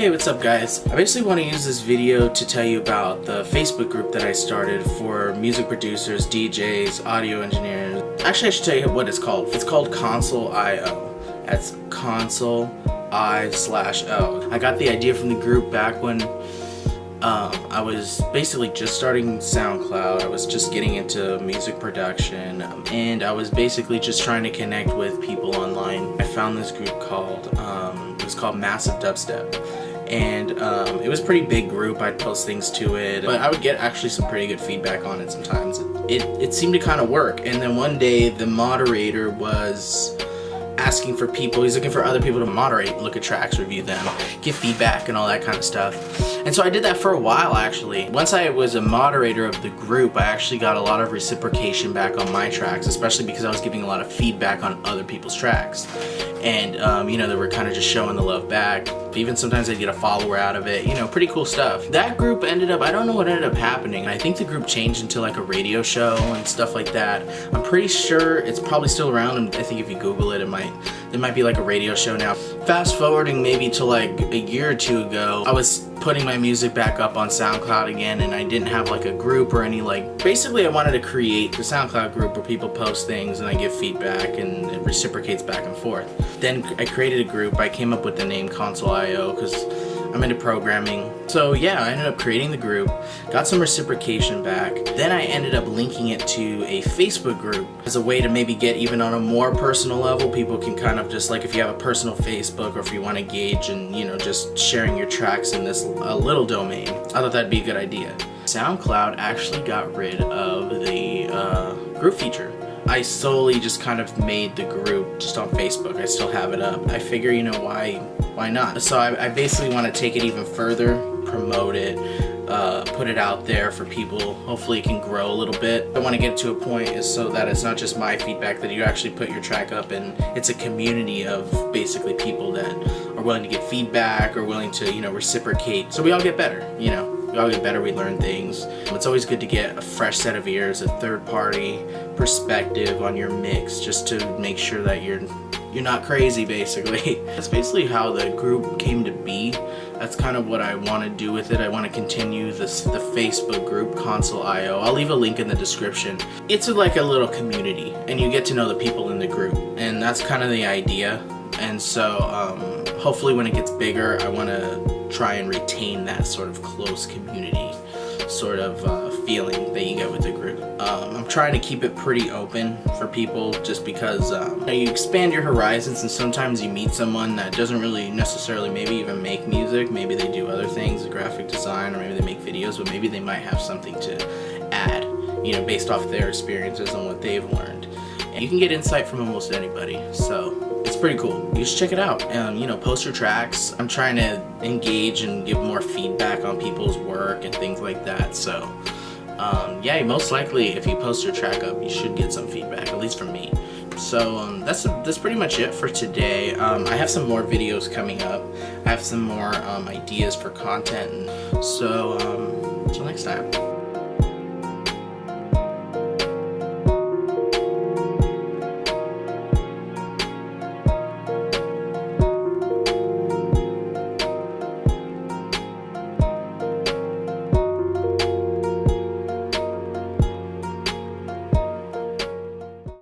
Hey, what's up guys? I basically want to use this video to tell you about the Facebook group that I started for music producers, DJs, audio engineers. Actually, I should tell you what it's called. It's called Console.io. That's Console.io/O. I got the idea from the group back when I was basically just starting Soundcloud. I was just getting into music production, and I was basically just trying to connect with people online. I found this group called, it was called Massive Dubstep. And it was a pretty big group. I'd post things to it, but I would get actually some pretty good feedback on it sometimes. It seemed to kind of work. And then one day the moderator was asking for people, he's looking for other people to moderate, look at tracks, review them, give feedback and all that kind of stuff. And so I did that for a while actually. Once I was a moderator of the group, I actually got a lot of reciprocation back on my tracks, especially because I was giving a lot of feedback on other people's tracks. And you know, they were kind of just showing the love back. Even sometimes I'd get a follower out of it, you know, pretty cool stuff. That group ended up, I don't know what ended up happening. I think the group changed into like a radio show and stuff like that. I'm pretty sure it's probably still around, and I think if you Google it, there might be like a radio show now. Fast forwarding maybe to like a year or two ago, I was putting my music back up on SoundCloud again, and I didn't have like a group or any basically I wanted to create the SoundCloud group where people post things and I give feedback and it reciprocates back and forth. Then I created a group. I came up with the name Console.io because I'm into programming. So yeah, I ended up creating the group, got some reciprocation back. Then I ended up linking it to a Facebook group as a way to maybe get even on a more personal level. People can kind of just like, if you have a personal Facebook or if you want to gauge and, you know, just sharing your tracks in this little domain. I thought that'd be a good idea. SoundCloud actually got rid of the group feature. I solely just kind of made the group just on Facebook. I still have it up. I figure, you know, why not? So I basically want to take it even further, promote it, put it out there for people. Hopefully it can grow a little bit. I want to get to a point is so that it's not just my feedback, that you actually put your track up and it's a community of basically people that are willing to get feedback or willing to, you know, reciprocate. So we all get better, you know. We all get better, we learn things. It's always good to get a fresh set of ears, a third-party perspective on your mix, just to make sure that you're not crazy, basically. That's basically how the group came to be. That's kind of what I want to do with it. I want to continue the Facebook group, Console.io. I'll leave a link in the description. It's like a little community, and you get to know the people in the group, and that's kind of the idea. And so hopefully when it gets bigger, I want to try and retain that sort of close community sort of feeling that you get with the group. I'm trying to keep it pretty open for people just because you expand your horizons, and sometimes you meet someone that doesn't really necessarily maybe even make music. Maybe they do other things, graphic design, or maybe they make videos, but maybe they might have something to add, you know, based off their experiences and what they've learned. And you can get insight from almost anybody, so it's pretty cool. You should check it out. You know, post your tracks. I'm trying to engage and give more feedback on people's work and things like that. So, yeah, most likely if you post your track up, you should get some feedback, at least from me. So that's pretty much it for today. I have some more videos coming up. I have some more ideas for content. So, until next time.